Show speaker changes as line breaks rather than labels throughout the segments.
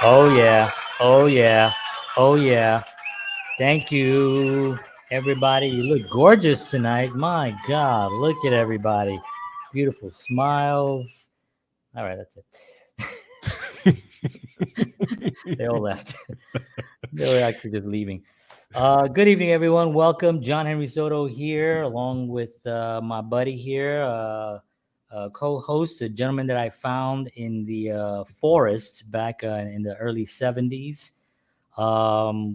Oh yeah. Oh yeah. Oh yeah. Thank you, everybody. You look gorgeous tonight. My God, look at everybody. Beautiful smiles. All right, that's it. They all left. They were actually just leaving. Good evening, everyone. Welcome. John Henry Soto here, along with my buddy here, co-host, a gentleman that I found in the forest back in the early 70s.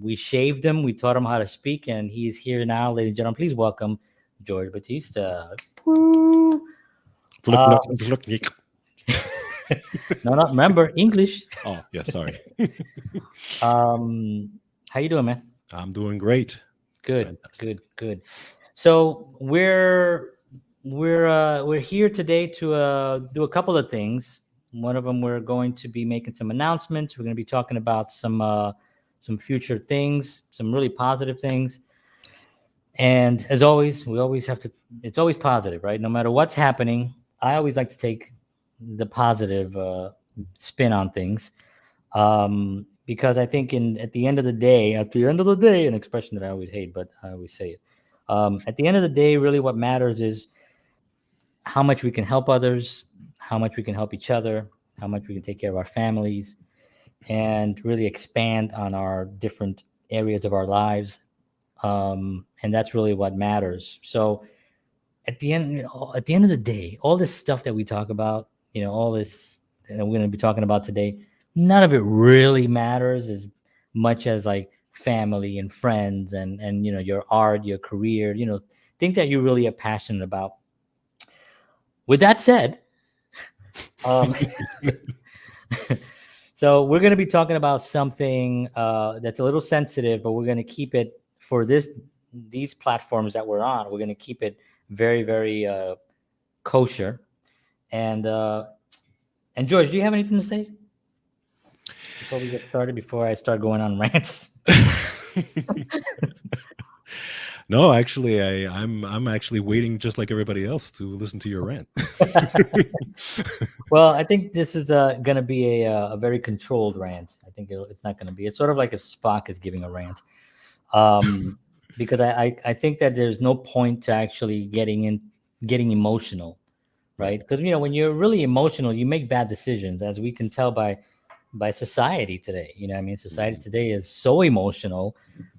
We shaved him. We taught him how to speak, and he's here now, ladies and gentlemen. Please welcome George Batista. Woo! No, not remember English.
Oh, yeah, sorry.
How you doing, man?
I'm doing great.
Good, good. So we're here today to do a couple of things. One of them, we're going to be making some announcements. We're going to be talking about some future things, some really positive things. And as always, we always have to. It's always positive, right? No matter what's happening, I always like to take the positive spin on things. Because I think at the end of the day, an expression that I always hate, but I always say it. At the end of the day, really what matters is how much we can help others, how much we can help each other, how much we can take care of our families, and really expand on our different areas of our lives. And that's really what matters. So at the end of the day, all this stuff that we talk about, all this that we're going to be talking about today, none of it really matters as much as like family and friends and your art, your career, things that you really are passionate about. With that said, so we're going to be talking about something that's a little sensitive, but we're going to keep it for these platforms that we're on. We're going to keep it very, very kosher. And George, do you have anything to say before we get started, before I start going on rants?
No, actually, I'm actually waiting just like everybody else to listen to your rant.
Well, I think this is going to be a very controlled rant. I think it's not going to be. It's sort of like if Spock is giving a rant, because I think that there's no point to actually getting emotional, right? Because when you're really emotional, you make bad decisions, as we can tell by society today. Society today is so emotional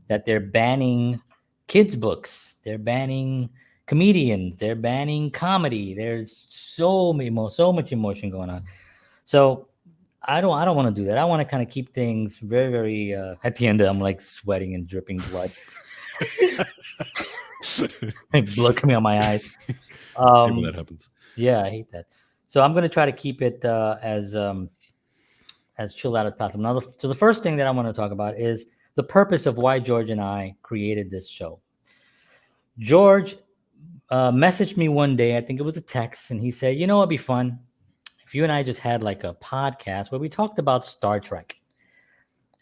that they're banning kids' books, they're banning comedians, they're banning comedy. There's so much emotion going on. So I don't want to do that. I want to kind of keep things very, very at the end I'm like sweating and dripping blood. Blood coming out my eyes.
When that happens.
Yeah, I hate that. So I'm going to try to keep it as chilled out as possible. Now, so the first thing that I want to talk about is the purpose of why George and I created this show. George messaged me one day, I think it was a text, and he said, it'd be fun if you and I just had like a podcast where we talked about Star Trek.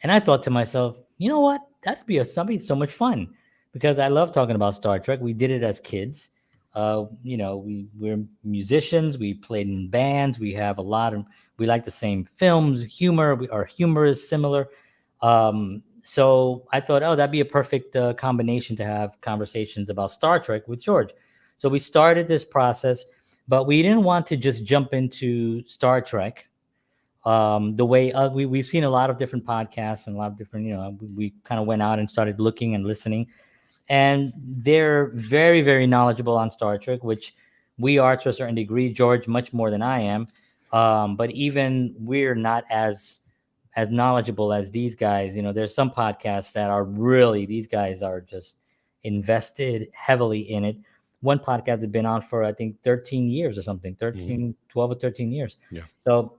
And I thought to myself, you know what? That'd be something so much fun, because I love talking about Star Trek. We did it as kids. We're musicians. We played in bands. We have we like the same films, humor. Our humor is similar. So I thought, that'd be a perfect combination to have conversations about Star Trek with George. So we started this process, but we didn't want to just jump into Star Trek the way we've seen a lot of different podcasts and a lot of different, we kind of went out and started looking and listening. And they're very, very knowledgeable on Star Trek, which we are to a certain degree. George, much more than I am. But even we're not as knowledgeable as these guys. There's some podcasts that are really, these guys are just invested heavily in it. One podcast has been on for, I think, 13 years or something, 12 or 13 years.
Yeah.
So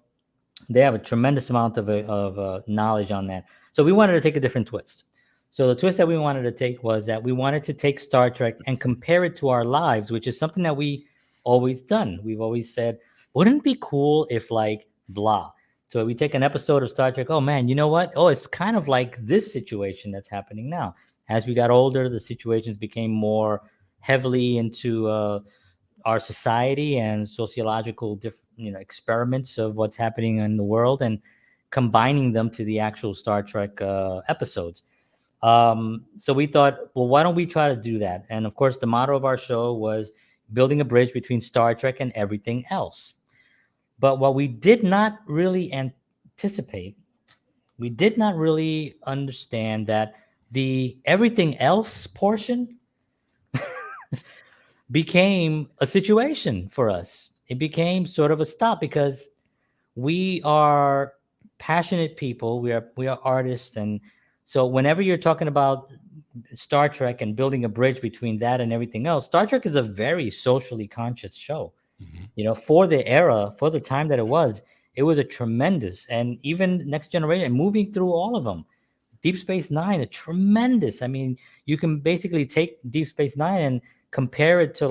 they have a tremendous amount of knowledge on that. So we wanted to take a different twist. So the twist that we wanted to take was that we wanted to take Star Trek and compare it to our lives, which is something that we always done. We've always said, wouldn't it be cool if like blah? So we take an episode of Star Trek. Oh man, you know what? Oh, it's kind of like this situation that's happening now. As we got older, the situations became more heavily into our society and sociological experiments of what's happening in the world, and combining them to the actual Star Trek episodes. So we thought, well, why don't we try to do that? And of course, the motto of our show was building a bridge between Star Trek and everything else. But what we did not really anticipate, we did not really understand that the everything else portion became a situation for us. It became sort of a stop because we are passionate people. We are artists, and so whenever you're talking about Star Trek and building a bridge between that and everything else, Star Trek is a very socially conscious show. For the era, for the time that it was a tremendous, and even Next Generation, moving through all of them. Deep Space Nine, a tremendous. I mean, you can basically take Deep Space Nine and compare it to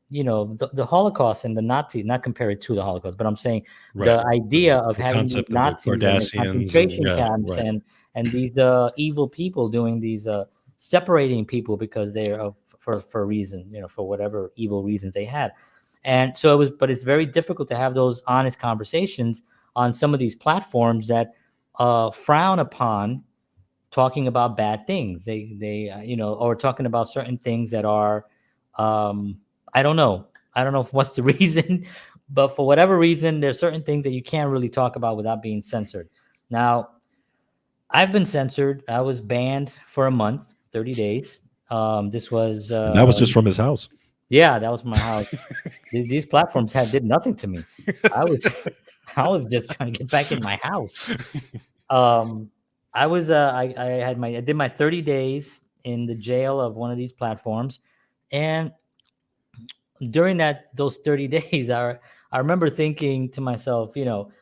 the Holocaust and the Nazis. Not compare it to the Holocaust, but I'm saying the idea of
the
having these
concept of the
Nazis and the
Cardassians
concentration camps
right.
and these evil people doing these separating people because they're for a reason, for whatever evil reasons they had. And so but it's very difficult to have those honest conversations on some of these platforms that frown upon talking about bad things. Or talking about certain things that are, I don't know. I don't know what's the reason, but for whatever reason, there's certain things that you can't really talk about without being censored. Now, I've been censored. I was banned for a month, 30 days. This was,
And that was just from his house.
yeah, that was my house. These platforms did nothing to me. I was, I was just trying to get back in my house. I did my 30 days in the jail of one of these platforms, and during those 30 days, I remember thinking to myself,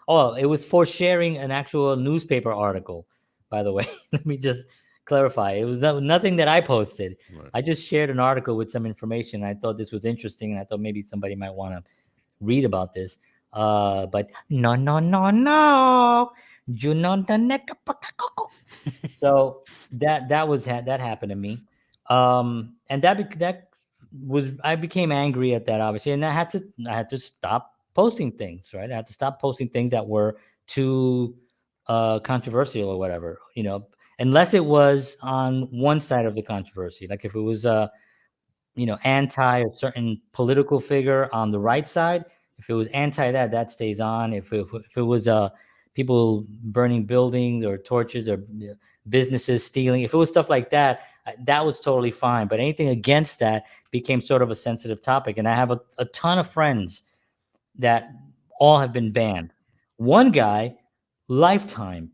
oh, it was for sharing an actual newspaper article. By the way, let me just clarify, it was nothing that I posted.
Right.
I just shared an article with some information. I thought this was interesting, and I thought maybe somebody might want to read about this. But no, no, no, no. So that happened to me, and that was, I became angry at that, obviously, and I had to stop posting things. Right, I had to stop posting things that were too controversial or whatever. Unless it was on one side of the controversy, like if it was anti a certain political figure on the right side. If it was anti that stays on. If it was people burning buildings or torches or businesses stealing, if it was stuff like that, that was totally fine. But anything against that became sort of a sensitive topic. And I have a ton of friends that all have been banned. One guy, lifetime.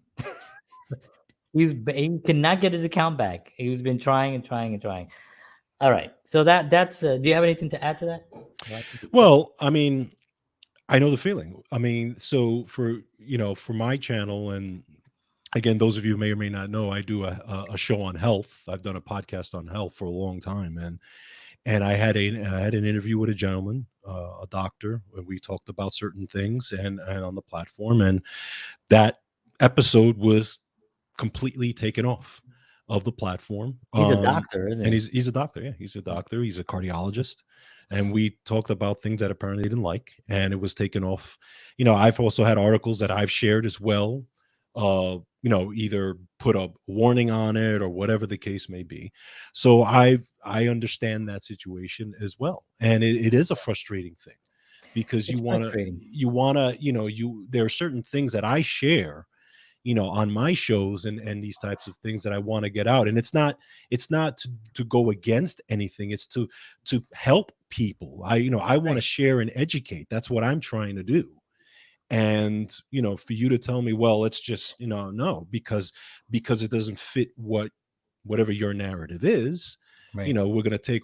He cannot get his account back. He's been trying and trying and trying. All right. So that's. Do you have anything to add to that?
Well, I mean, I know the feeling. I mean, so for my channel, and again, those of you may or may not know, I do a show on health. I've done a podcast on health for a long time, and I had an interview with a gentleman, a doctor, and we talked about certain things and on the platform, and that episode was completely taken off of the platform.
He's a doctor, isn't
and
he?
he's a doctor. Yeah, he's a doctor. He's a cardiologist, and we talked about things that apparently he didn't like, and it was taken off. I've also had articles that I've shared as well. Either put a warning on it or whatever the case may be. So I understand that situation as well, and it is a frustrating thing because
It's frustrating.
there are certain things that I share on my shows and these types of things that I want to get out. And it's not to go against anything. It's to help people. I want to share and educate. That's what I'm trying to do. And for you to tell me, well, it's just no, because it doesn't fit whatever your narrative is,
Right.
we're gonna take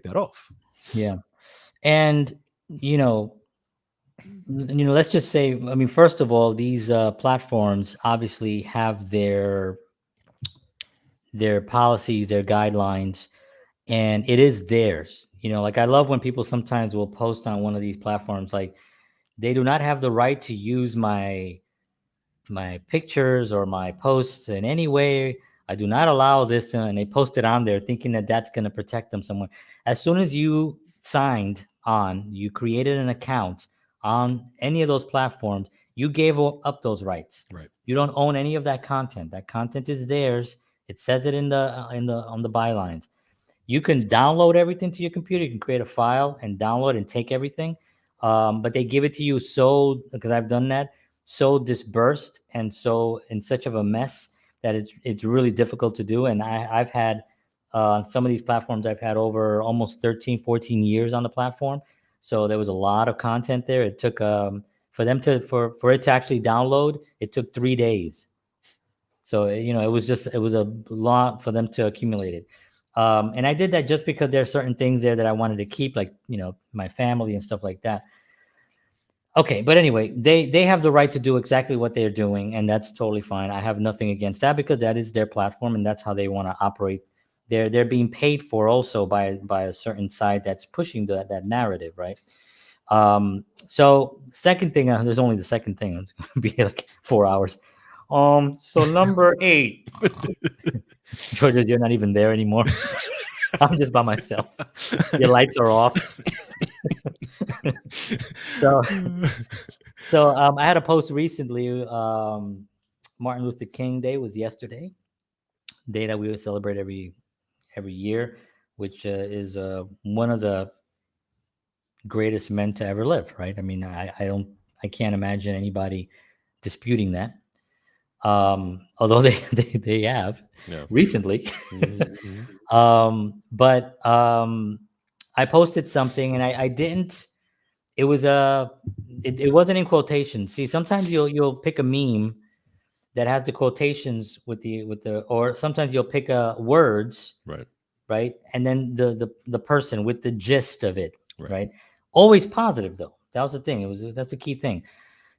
that off.
Yeah. And let's just say, I mean, first of all, these platforms obviously have their policies, their guidelines, and it is theirs. Like, I love when people sometimes will post on one of these platforms like, they do not have the right to use my my pictures or my posts in any way. I do not allow this, and they post it on there thinking that that's going to protect them somewhere. As soon as you signed on, you created an account on any of those platforms, you gave up those rights.
Right.
You don't own any of that content. That content is theirs. It says it in the on the bylines. You can download everything to your computer. You can create a file and download and take everything. But they give it to you so, because I've done that, so dispersed and so in such of a mess that it's really difficult to do. And I've had some of these platforms, I've had over almost 13, 14 years on the platform. So there was a lot of content there. It took for them to for it to actually download, it took 3 days. So it was a lot for them to accumulate it. And I did that just because there are certain things there that I wanted to keep, like my family and stuff like that. Okay, but anyway, they have the right to do exactly what they're doing, and that's totally fine. I have nothing against that because that is their platform and that's how they want to operate. They're being paid for also by a certain side that's pushing that narrative, right? So second thing, there's only the second thing. It's going to be like 4 hours. So number 8, Georgia, you're not even there anymore. I'm just by myself. Your lights are off. So I had a post recently. Martin Luther King Day was yesterday, day that we would celebrate every year, which is one of the greatest men to ever live, right? I mean, I can't imagine anybody disputing that. Although they have recently. But I posted something and I didn't. It was it wasn't in quotation. See, sometimes you'll pick a meme that has the quotations with the or sometimes you'll pick words, right, and then the person with the gist of it, right? Always positive though. That was the thing. That's a key thing.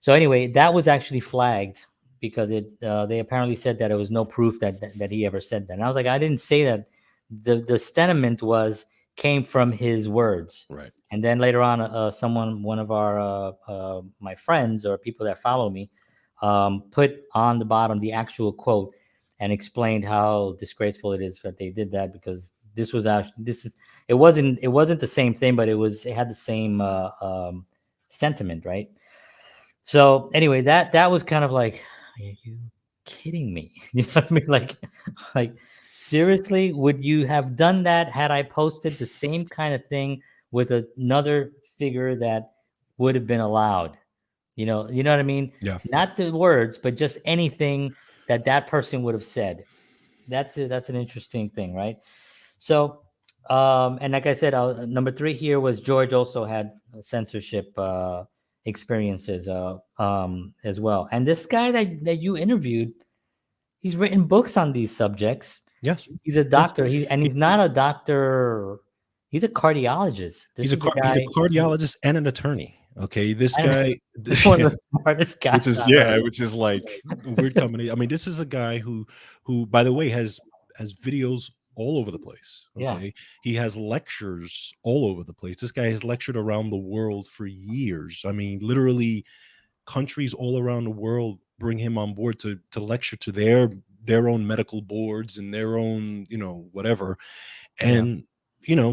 So anyway, that was actually flagged because they apparently said that it was no proof that he ever said that. And I was like, I didn't say that. The sentiment came from his words.
Right.
And then later on, one of our my friends or people that follow me, put on the bottom the actual quote and explained how disgraceful it is that they did that, because it wasn't the same thing, but it had the same sentiment, right? So anyway, that was kind of like, are you kidding me? You know what I mean? Like seriously, would you have done that had I posted the same kind of thing with another figure that would have been allowed? You know what I mean?
Yeah.
Not the words, but just anything that person would have said. That's an interesting thing, right? So, and like I said, number 3 here was George also had censorship experiences as well. And this guy that you interviewed, he's written books on these subjects.
Yes.
He's a doctor. He's not a doctor. He's a cardiologist.
He's a cardiologist and an attorney. Okay, this guy,
one of the smartest guys,
which is like a weird combination. I mean, this is a guy who, by the way, has videos all over the place. Okay,
Yeah.
he has lectures all over the place. This guy has lectured around the world for years. I mean, literally, countries all around the world bring him on board to lecture to their own medical boards and their own, whatever. And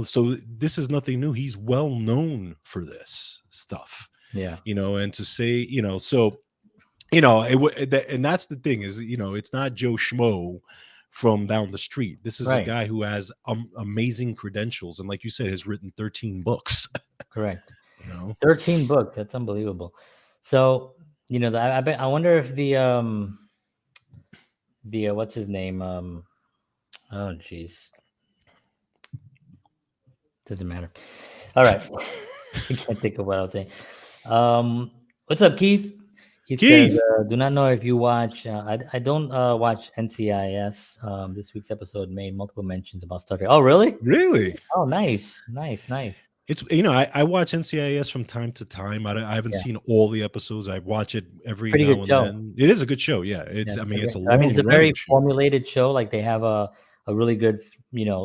so this is nothing new. He's well known for this stuff.
Yeah.
And to say, so and that's the thing is, it's not Joe Schmo from down the street. This is a guy who has amazing credentials, and like you said, has written 13 books.
Correct. 13 books. That's unbelievable. So I wonder if the what's his name? Oh geez, doesn't matter. All right. I can't think of what I was saying. What's up, Keith? Keith says, do not know if you watch. I don't watch NCIS. This week's episode made multiple mentions about Star Trek. Oh, really?
Really?
Oh, nice.
It's I watch NCIS from time to time. I haven't seen all the episodes. I watch it every
Pretty
now
good
and
show.
then. It is a good show. Yeah, it's. I mean, it's a long.
It's a very formulated show. Like they have a really good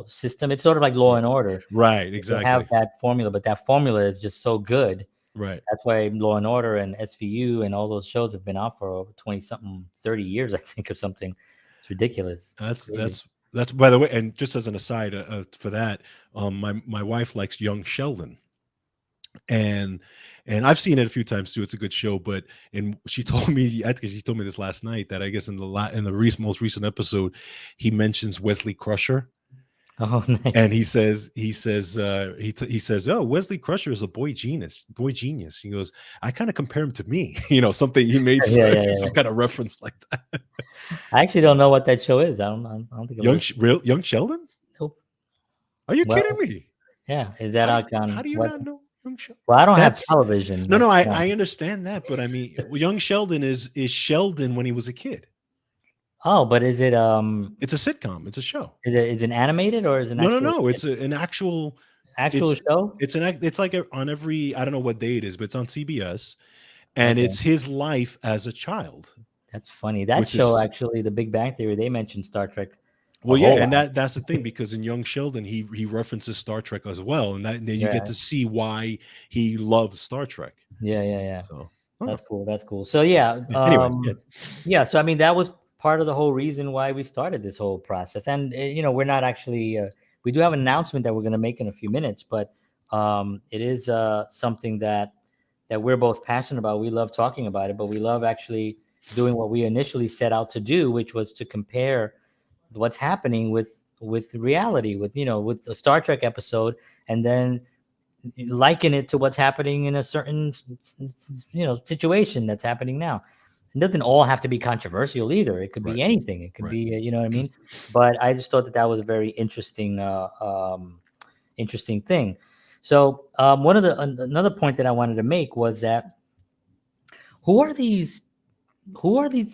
system. It's sort of like Law and Order.
Right. Exactly.
They have that formula, but that formula is just so good
Right.
That's why Law and Order and SVU and all those shows have been out for over 20 something, 30 years, I think, or something. It's ridiculous. It's
That's
crazy.
that's that's by the way, and just as an aside for that, my wife likes Young Sheldon, and I've seen it a few times too. It's a good show, but and she told me, I think she told me this last night that I guess in the most recent episode, he mentions Wesley Crusher,
Oh,
and
nice.
he says, "Oh, Wesley Crusher is a boy genius." He goes, "I kind of compare him to me." Something he made
Yeah, yeah,
some
yeah.
kind of reference like that.
I actually don't know what that show is. I don't think I've ever seen
Young Sheldon?
it. Nope.
Are you kidding
Well,
me?
yeah. Is that like
How
on
do you
what?
not know Young Sheldon?
Well, I don't have
That's
television.
no,
That's
no.
why.
I understand that, but I mean, Young Sheldon is Sheldon when he was a kid.
Oh, but
It's a sitcom. It's a show.
is it animated or is it an
No, no,
actual
no. It's an actual.
actual
It's
show?
it's like on every, I don't know what day it is, but it's on CBS, and
Okay.
it's his life as a child,
That's funny. That
which
show
is
actually, The Big Bang Theory, they mentioned Star Trek a
well, yeah,
whole
and
lot.
that's the thing, because in Young Sheldon he references Star Trek as well, and then you get
Yeah.
to see why he loves Star Trek.
Yeah, yeah, yeah.
So, oh,
That's cool. That's cool. So yeah,
anyway, yeah,
yeah. So I mean, that was part of the whole reason why we started this whole process. And we're not actually. We do have an announcement that we're going to make in a few minutes, but it is something that we're both passionate about. We love talking about it, but we love actually doing what we initially set out to do, which was to compare what's happening with reality, with the Star Trek episode, and then liken it to what's happening in a certain situation that's happening now. It doesn't all have to be controversial either. It could
right,
be anything. It could
right.
be what I mean. But I just thought that was a very interesting thing. So one of the another point that I wanted to make was that who are these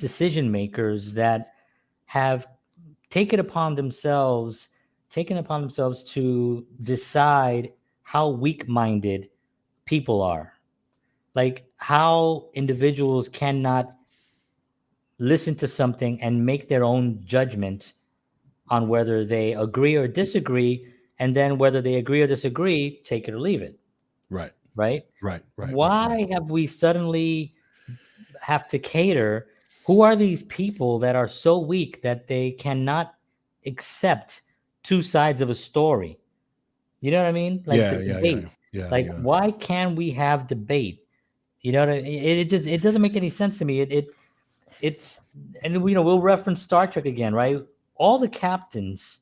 decision makers that have taken upon themselves to decide how weak-minded people are, like how individuals cannot listen to something and make their own judgment on whether they agree or disagree, and then whether they agree or disagree, take it or leave it,
Right.
right?
Right. Right. Right. Right.
Why have we suddenly have to cater? Who are these people that are so weak that they cannot accept two sides of a story? You know what I mean? Like the
Yeah. Yeah. Yeah.
debate.
Yeah.
Like,
Yeah.
why can we have debate? You know what I mean? It doesn't make any sense to me. It's and we'll reference Star Trek again, right? All the captains,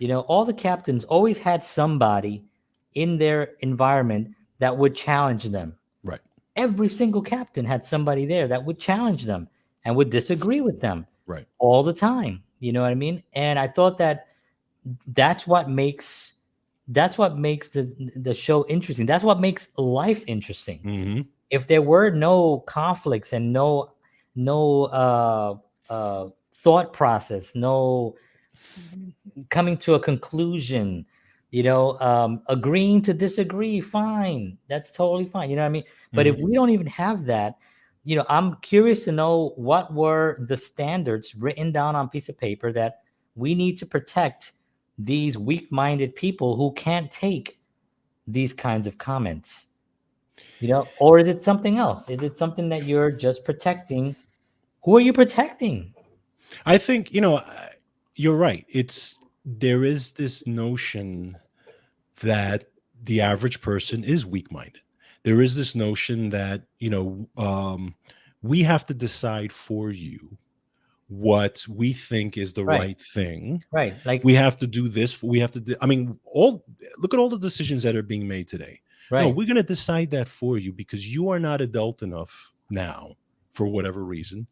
all the captains always had somebody in their environment that would challenge them.
Right.
Every single captain had somebody there that would challenge them and would disagree with them
Right.
all the time. You know what I mean? And I thought that that's what makes the show interesting. That's what makes life interesting.
Mm-hmm.
If there were no conflicts and no thought process, no coming to a conclusion, agreeing to disagree, fine, that's totally fine, you know what I mean? But if
Mm-hmm.
we don't even have that, I'm curious to know what were the standards written down on a piece of paper that we need to protect these weak-minded people who can't take these kinds of comments, or is it something else? Is it something that you're just protecting? Who are you protecting?
I think you're right. There is this notion that the average person is weak-minded. There is this notion that we have to decide for you what we think is the
Right,
right thing.
right, like,
We have to do this. We have to. I mean, look at all the decisions that are being made today. No,
right,
we're going to decide that for you because you are not adult enough now, for whatever reason,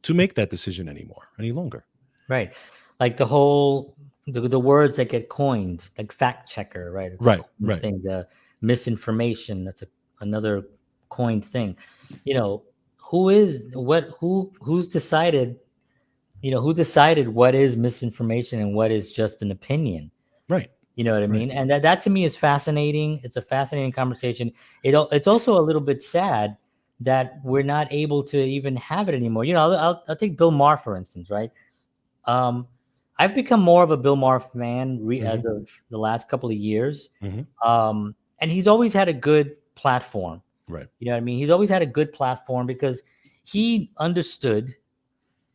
to make that decision any longer.
right. Like the words that get coined, like fact checker, right? It's a
Right.
coined
Right.
thing. The misinformation, that's another coined thing. Who's decided, who decided what is misinformation and what is just an opinion?
Right.
You know what I
Right.
mean? And that to me is fascinating. It's a fascinating conversation. It's also a little bit sad that we're not able to even have it anymore. I'll take Bill Maher, for instance, right? Um, I've become more of a Bill Maher fan
Mm-hmm.
as of the last couple of years.
Mm-hmm.
And he's always had a good platform.
Right.
You know what I mean? He's always had a good platform because he understood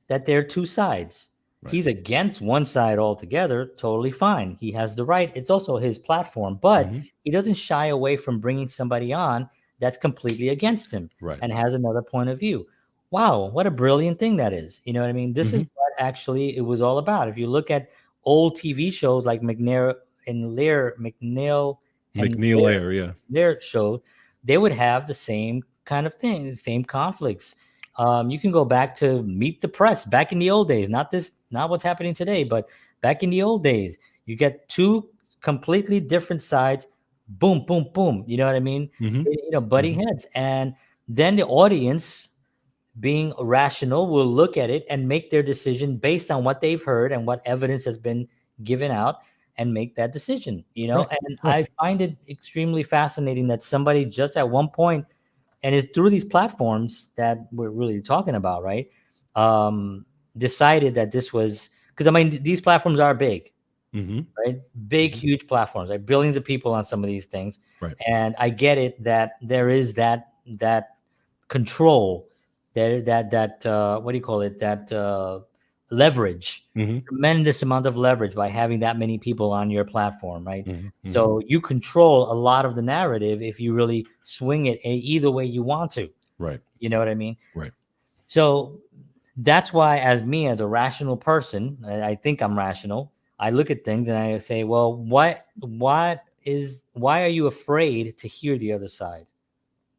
that there are two sides.
Right.
He's against one side altogether, totally fine. He has the right. It's also his platform, but
Mhm.
he doesn't shy away from bringing somebody on that's completely against him
Right.
and has another point of view. Wow, what a brilliant thing that is. You know what I mean? This is
Mhm.
what actually it was all about. If you look at old TV shows like McNeil and
McNeil
Lear,
Air, yeah.
their show, they would have the same kind of thing, the same conflicts. You can go back to Meet the Press back in the old days, not what's happening today, but back in the old days, you get two completely different sides, boom, boom, boom. You know what I mean?
Mhm.
Butting
Mhm.
heads, and then the audience, being rational, will look at it and make their decision based on what they've heard and what evidence has been given out, and make that decision.
Right.
And
Right.
I find it extremely fascinating that somebody just at one point, and it's through these platforms that we're really talking about, right? Decided that this was, because I mean these platforms are big,
Mhm.
right? Big,
Mhm.
huge platforms, like billions of people on some of these things.
Right.
And I get it that there is that control there, that what do you call it? That leverage,
Mhm.
tremendous amount of leverage by having that many people on your platform, right?
Mhm. Mhm.
So you control a lot of the narrative if you really swing it either way you want to.
Right.
You know what I mean?
Right.
So that's why, as me, as a rational person, I think I'm rational. I look at things and I say, well, why are you afraid to hear the other side?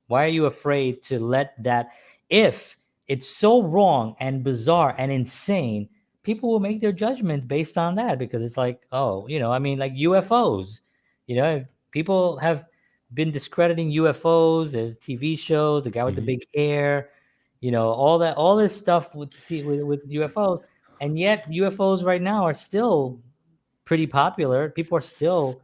Why are you afraid to let that, if it's so wrong and bizarre and insane, people will make their judgment based on that, because it's like, oh, I mean, like UFOs, people have been discrediting UFOs. There's TV shows, the guy with the
Mhm.
big hair, all this stuff with UFOs, and yet UFOs right now are still pretty popular. People are still,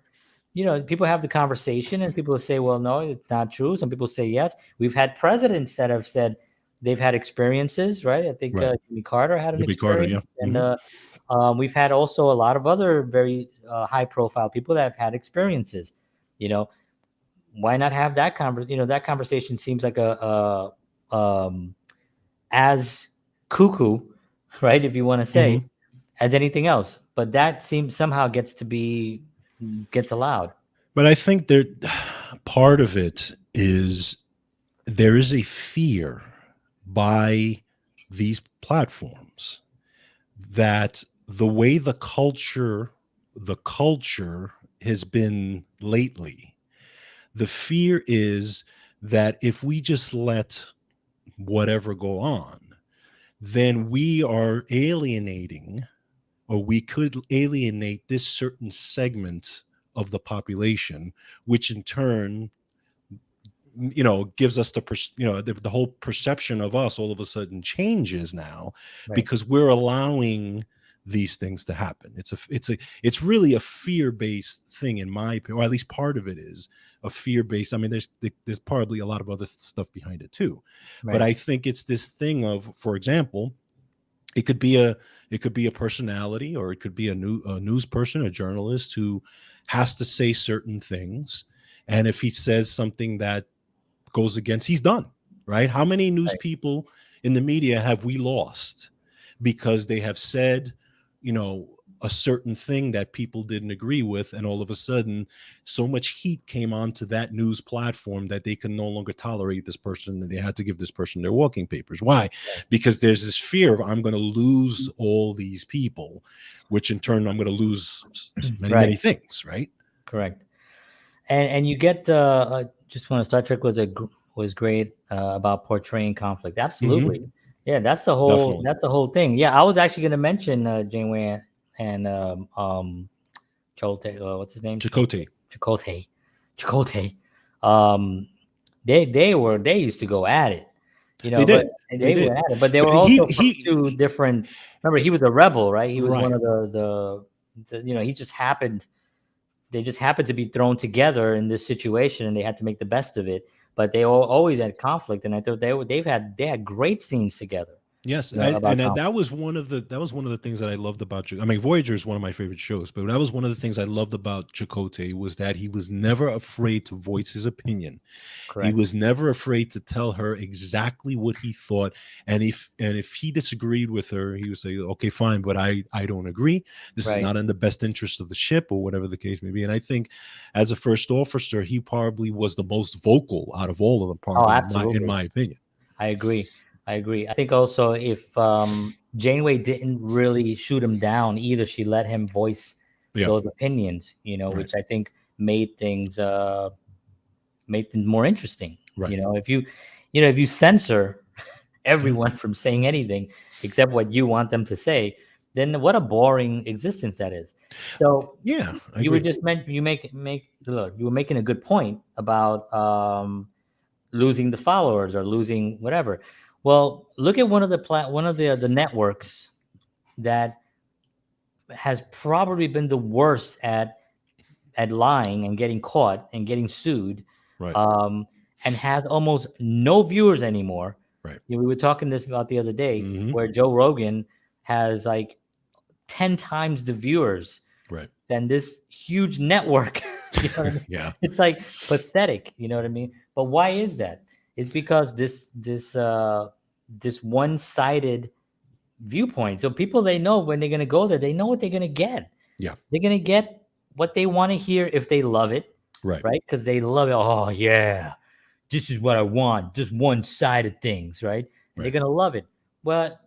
people have the conversation, and people say, well, no, it's not true. Some people say yes. We've had presidents that have said they've had experiences, right? I think
Right.
Jimmy Carter had an
Jimmy Carter, yeah.
experience, and
Mhm.
we've had also a lot of other very high-profile people that have had experiences. You know, why not have that that conversation seems like as cuckoo, right? If you want to say,
Mhm.
as anything else, but that seems somehow gets allowed.
But I think there part of it is there is a fear by these platforms that the way the culture has been lately, the fear is that if we just let whatever go on, then we are alienating, or we could alienate this certain segment of the population, which in turn, gives us the whole perception of us all of a sudden changes now,
Right,
because we're allowing these things to happen. It's really a fear-based thing, in my opinion, or at least part of it is a fear-based. I mean, there's probably a lot of other stuff behind it too, but
right,
I think it's this thing of, for example, it could be a personality, or it could be a news person, a journalist who has to say certain things, and if he says something that goes against, he's done, right? How many news
right,
people in the media have we lost because they have said, you know, a certain thing that people didn't agree with, and all of a sudden so much heat came onto that news platform that they can no longer tolerate this person, and they had to give this person their walking papers. Why?
right.
Because there's this fear of, I'm going to lose all these people, which in turn I'm going to lose many,
Right,
many things, right?
correct. And you get just when Star Trek was great about portraying conflict. Absolutely,
Hmm.
yeah.
Definitely.
That's the whole thing. Yeah, I was actually going to mention Janeway and Cholte. What's his name?
Chakotay.
Chakotay. Chakotay. Um, they used to go at it,
They
but
did. They
they were
did.
at it. But they
But
were
he
also from two
he
different. Remember, he was a rebel, right? He was one
right.
of the he just happened. They just happened to be thrown together in this situation, and they had to make the best of it. But they always had conflict, and I thought they had great scenes together.
Yes,
about
that
conflict.
was one of the things that I loved about. I mean, Voyager is one of my favorite shows, but that was one of the things I loved about Chakotay was that he was never afraid to voice his opinion. He
Correct.
was never afraid to tell her exactly what he thought, and if he disagreed with her, he would say, "Okay, fine, but I don't agree. This is
Right.
not in the best interest of the ship, or whatever the case may be." And I think, as a first officer, he probably was the most vocal out of all of them,
Oh,
probably in
absolutely.
my opinion.
I agree. I agree. I think also if Janeway didn't really shoot him down either, she let him voice
Yeah,
those opinions,
right,
which I think made things more interesting.
right.
If you censor
Yeah,
everyone from saying anything except what you want them to say, then what a boring existence that is. So
yeah, I
you were
agree.
just meant you make look, you were making a good point about losing the followers or losing whatever. Well, look at one of the networks that has probably been the worst at lying and getting caught and getting sued,
Right,
um, and has almost no viewers anymore.
right.
We were talking this about the other day,
Hmm.
where Joe Rogan has like 10 times the viewers
Right.
than this huge network. You know what I mean?
Yeah.
It's like pathetic. You know what I mean? But why is that? It's because this one-sided viewpoint. So people, they know when they're gonna go there, they know what they're gonna get.
Yeah.
They're gonna get what they want to hear if they love it,
Right.
right? Because they love it. Oh yeah, this is what I want. Just one side of things, right? And they're
Right.
gonna love it. But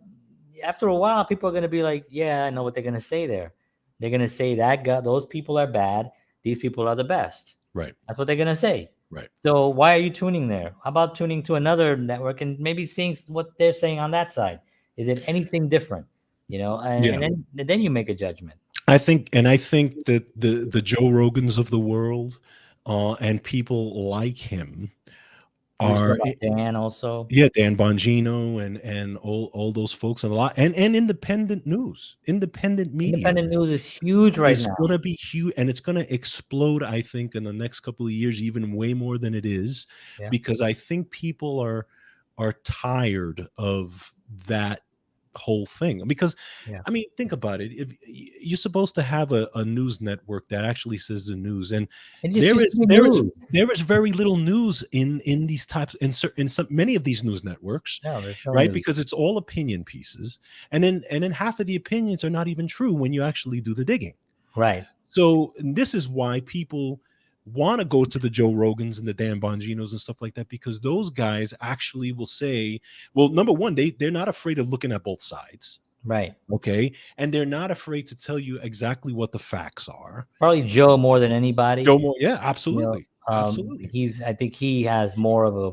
after a while, people are gonna be like, yeah, I know what they're gonna say there. They're gonna say that guy, those people are bad. These people are the best.
Right.
That's what they're gonna say.
Right.
So why are you tuning there? How about tuning to another network and maybe seeing what they're saying on that side? Is it anything different?
Yeah.
And then you make a judgment.
I think that the Joe Rogans of the world, and people like him
You was talking
are,
about Dan also.
yeah, Dan Bongino and all those folks, and a lot, and independent news, independent media
Independent news is huge right
is
now.
gonna be huge, and it's gonna explode, I think, in the next couple of years, even way more than it is,
Yeah,
because I think people are tired of that whole thing. Because,
yeah.
I mean, think about it. If you're supposed to have a news network that actually says the news, and
It just
there
used
is
to be
there is
news.
there is very little news in these types in some many of these news networks,
No, there's no
right?
news.
Because it's all opinion pieces, and then half of the opinions are not even true when you actually do the digging.
Right.
So this is why people want to go to the Joe Rogans and the Dan Bonginos and stuff like that, because those guys actually will say, well, number one, they're not afraid of looking at both sides.
Right.
Okay. And they're not afraid to tell you exactly what the facts are.
Probably Joe more than anybody.
Joe Moore, yeah, absolutely. Absolutely.
I think he has more of a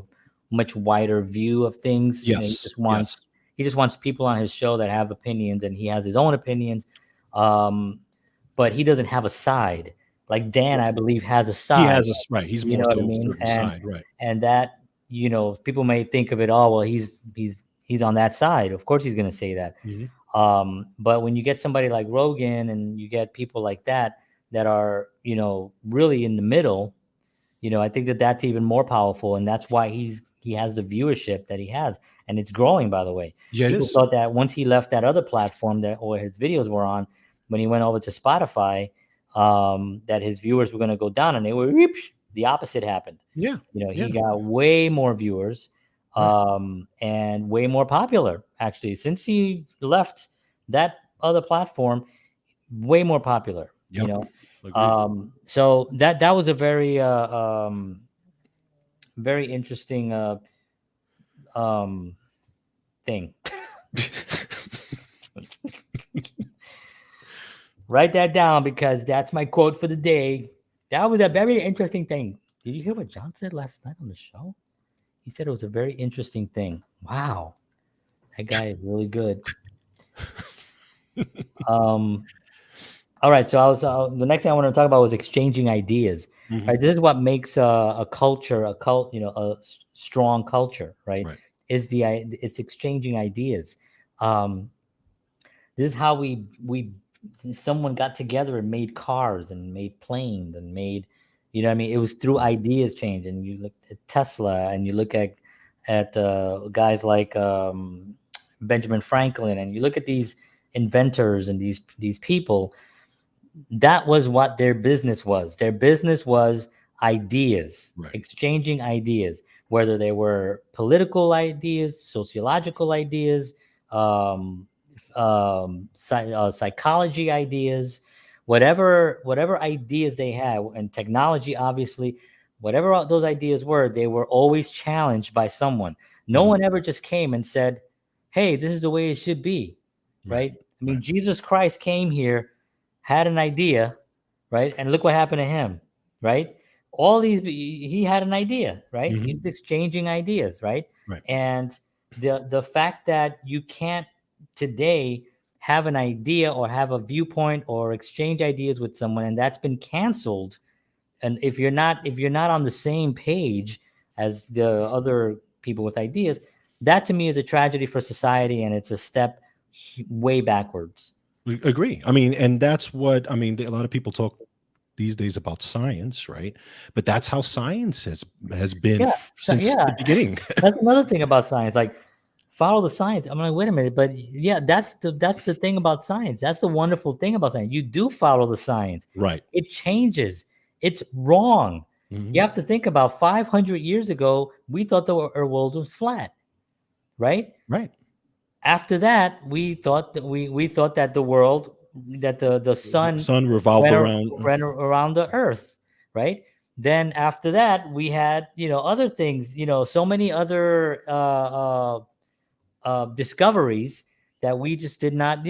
much wider view of things. He
Yes.
just
Yes.
wants people on his show that have opinions, and he has his own opinions. Um, but he doesn't have a side. Like Dan, I believe, has a
He
side.
has a right. He's
You
more
know what I
to a
mean?
certain side, right?
And that, people may think of it, oh well, he's on that side. Of course he's gonna say that.
Mhm.
But when you get somebody like Rogan and you get people like that are, really in the middle, I think that that's even more powerful, and that's why he has the viewership that he has, and it's growing. By the way,
Yeah, it
people
is.
thought that once he left that other platform that or his videos were on, when he went over to Spotify, that his viewers were going to go down, and they were the opposite happened.
Yeah. Yeah.
He got way more viewers,
Right.
and way more popular actually since he left that other platform. Way more popular.
Yep. Agreed.
So that was a very interesting um, thing. Write that down because that's my quote for the day. That was a very interesting thing. Did you hear what John said last night on the show? He said it was a very interesting thing. Wow, that guy is really good. Um, all right, so I was the next thing I want to talk about was exchanging ideas.
Mhm.
Right, this is what makes a culture, strong culture. Right,
Right.
it's exchanging ideas. Um, this is how we someone got together and made cars and made planes and made, what I mean, it was through ideas change. And you look at Tesla and you look at guys like Benjamin Franklin, and you look at these inventors and these people, that was what their business was. Their business was ideas,
Right.
exchanging ideas, whether they were political ideas, sociological ideas, um, psychology ideas, whatever ideas they had, and technology, obviously, whatever those ideas were, they were always challenged by someone. No
Mhm.
one ever just came and said, "Hey, this is the way it should be,"
Right.
right? I mean,
Right.
Jesus Christ came here, had an idea, right? And look what happened to him, right? All these, he had an idea, right? He
Mhm.
was exchanging ideas, right?
Right.
And the fact that you can't today have an idea or have a viewpoint or exchange ideas with someone, and that's been canceled, and if you're not on the same page as the other people with ideas, that to me is a tragedy for society, and it's a step way backwards.
We agree. I mean, and that's what I mean. A lot of people talk these days about science, right? But that's how science has been
Yeah,
since
yeah.
the beginning.
That's another thing about science. Like, follow the science. I'm like, wait a minute, but yeah, that's the thing about science. That's the wonderful thing about science. You do follow the science.
Right.
It changes. It's wrong.
Mhm.
You have to think about 500 years ago, we thought the world was flat, right?
Right.
After that, we thought that the world, that the
The
sun
sun revolved around.
ran around the earth, right? Then after that, we had, other things, so many other discoveries that we just did not,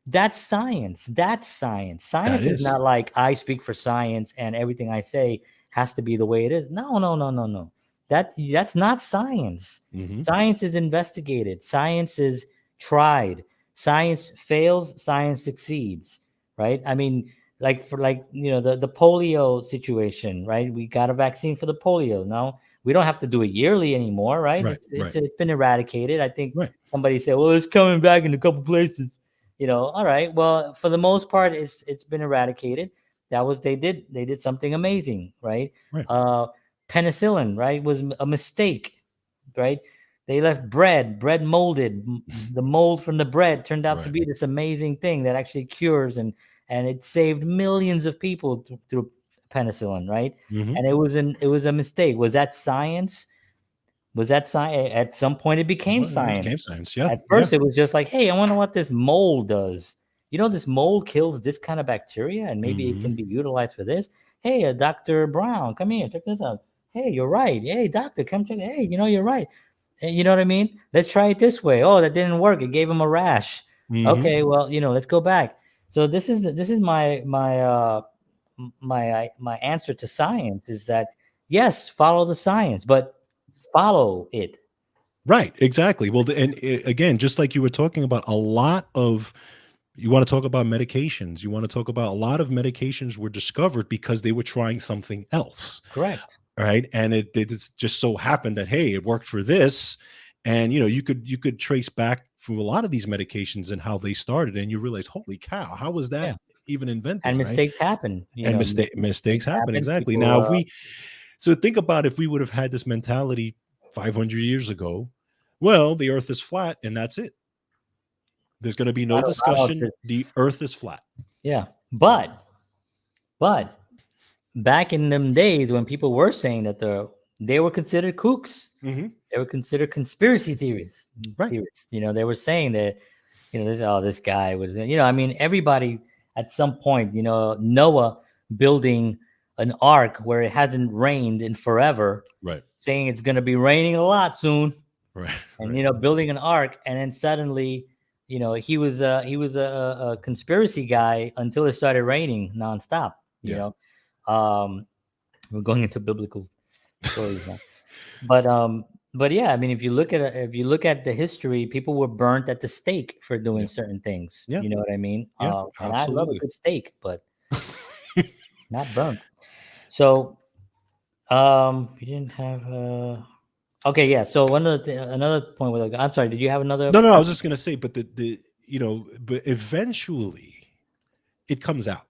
that's science. That's science.
That
Science is
is.
not like I speak for science and everything I say has to be the way it is. No, no, no, no, no. That's not science.
Mhm.
Science is investigated. Science is tried. Science fails. Science succeeds. Right? I mean, like for the polio situation. Right? We got a vaccine for the polio. No, we don't have to do it yearly anymore. Right?
Right.
It's
Right.
it's been eradicated. I think
Right.
somebody said, well, it's coming back in a couple places. All right, well, for the most part, it's been eradicated. That was, they did something amazing, right?
Right.
uh Penicillin, right, was a mistake, right? They left bread molded. The mold from the bread turned out to
Right.
be this amazing thing that actually cures, and it saved millions of people through penicillin, right?
Mhm.
And it was a mistake. Was that science? Was that science? At some point, it became
Well, it
science.
became science. Yeah.
At
Yeah.
first, it was just like, hey, I wonder what this mold does. This mold kills this kind of bacteria, and maybe it
Mhm.
can be utilized for this. Hey, Dr. Brown, come here, check this out. Hey, you're right. Hey, doctor, come check. Hey, you're right. You know what I mean? Let's try it this way. Oh, that didn't work. It gave him a rash.
Mhm.
Okay, well, let's go back. So this is my answer to science is that yes, follow the science, but follow it.
Right. Exactly. Well, again, just like you were talking about, a lot of you want to talk about medications. You want to talk about a lot of medications were discovered because they were trying something else.
Correct.
Right. And it just so happened that, hey, it worked for this. And you could trace back from a lot of these medications and how they started, and you realize, holy cow, how was that
Yeah.
even invented?
And
Right.
mistakes happen.
And mistakes
Mistakes
happen.
happen.
Exactly.
People,
Now, so think about if we would have had this mentality 500 years ago, well, the earth is flat and that's it. There's going to be no discussion. The earth is flat.
yeah. But back in them days when people were saying that they were considered kooks,
Mhm.
they were considered conspiracy theories.
Right.
They were saying that, this guy was, I mean, everybody at some point, Noah building an ark where it hasn't rained in forever,
Right.
saying it's going to be raining a lot soon.
Right.
And
Right.
building an ark, and then suddenly, he was a conspiracy guy until it started raining nonstop.
Yeah.
We're going into biblical stories now, but yeah, I mean, if you look at the history, people were burnt at the stake for doing
Yeah.
certain things.
Yeah.
You know what I mean?
Yeah.
And I love a
Absolutely.
good steak, but not burnt. So, you didn't have. Okay, yeah. So another point was, I'm sorry. Did you have another
No, no, I
point?
was just going to say, but but eventually it comes out,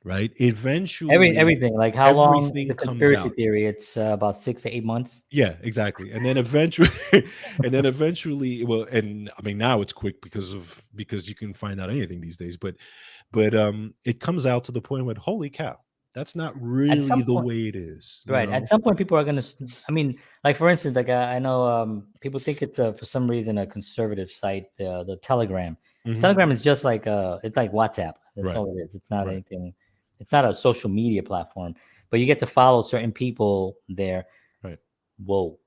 right? Eventually,
Everything. Like how long the
everything comes
conspiracy
out.
theory? It's about 6 to 8 months.
Yeah, exactly. And then eventually, and then eventually, well, and I mean now it's quick because you can find out anything these days. But it comes out to the point where holy cow, that's not
At
really
some
the
point,
way it is. You
right? At
know.
some point, people are gonna. I mean, like for instance, like I know people think it's for some reason a conservative site, the Telegram.
Hmm.
Telegram is just like it's like WhatsApp. That's
Right.
all it is. It's not
Right.
anything. It's not a social media platform, but you get to follow certain people there.
Right.
Whoa,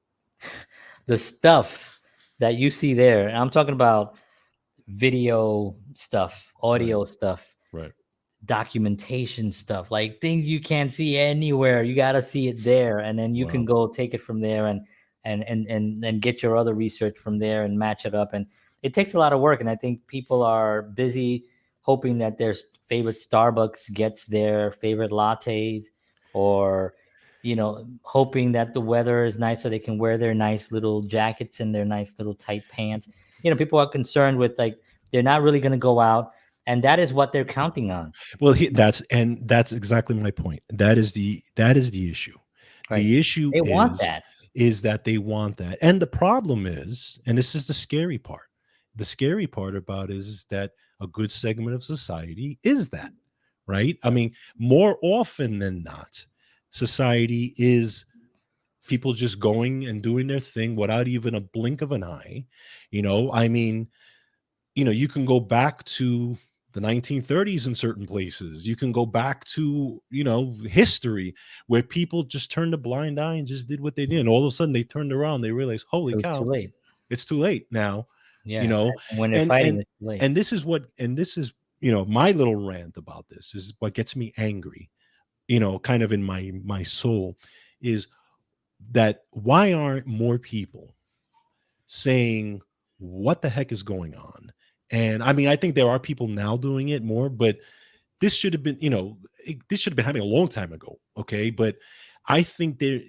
the stuff that you see there, and I'm talking about video stuff,
Right.
audio stuff,
Right.
documentation stuff, like things you can't see anywhere. You got to see it there, and then you can
Wow.
go take it from there and get your other research from there and match it up. And it takes a lot of work. And I think people are busy hoping that their favorite Starbucks gets their favorite lattes, or hoping that the weather is nice so they can wear their nice little jackets and their nice little tight pants. People are concerned with, like, they're not really going to go out, and that is what they're counting on.
Well, that's exactly my point. That is the issue.
Right.
The issue
They want that.
is that they want that, and the problem is, and this is the scary part. The scary part about is that a good segment of society is that, right? I mean, more often than not, society is people just going and doing their thing without even a blink of an eye. I mean, you can go back to the 1930s in certain places. You can go back to, history where people just turned a blind eye and just did what they did. And all of a sudden they turned around, they realized, holy
It was too
cow,
late.
it's too late now, you
Yeah.
know.
And when they're
And
fighting,
and
it's too late.
and this is, my little rant about this is what gets me angry, kind of in my soul, is that why aren't more people saying what the heck is going on? And I mean, I think there are people now doing it more, but this should have been, this should have been happening a long time ago. Okay. But I think there,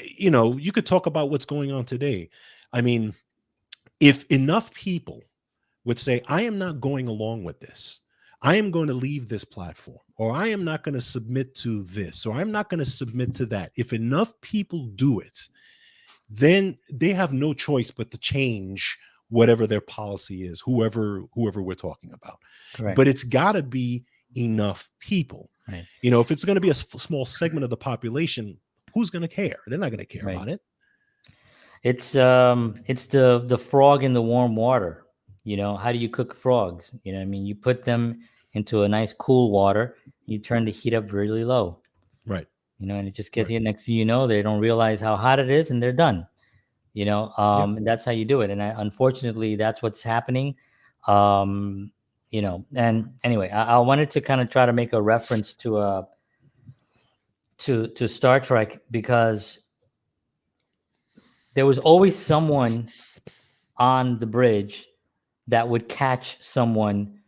you could talk about what's going on today. I mean, if enough people would say, I am not going along with this, I am going to leave this platform, or I am not going to submit to this, or I'm not going to submit to that. If enough people do it, then they have no choice but to change whatever their policy is, whoever we're talking about.
Correct.
But it's got to be enough people.
Right.
If it's going to be a small segment of the population, who's going to care? They're not going to care
Right.
about it.
It's the frog in the warm water. How do you cook frogs? I mean, you put them into a nice cool water, you turn the heat up really low.
Right.
And it just gets
Right.
here. Next thing you know, they don't realize how hot it is, and they're done.
Yeah.
And that's how you do it. And unfortunately, that's what's happening. And anyway, I wanted to kind of try to make a reference to Star Trek, because there was always someone on the bridge that would catch someone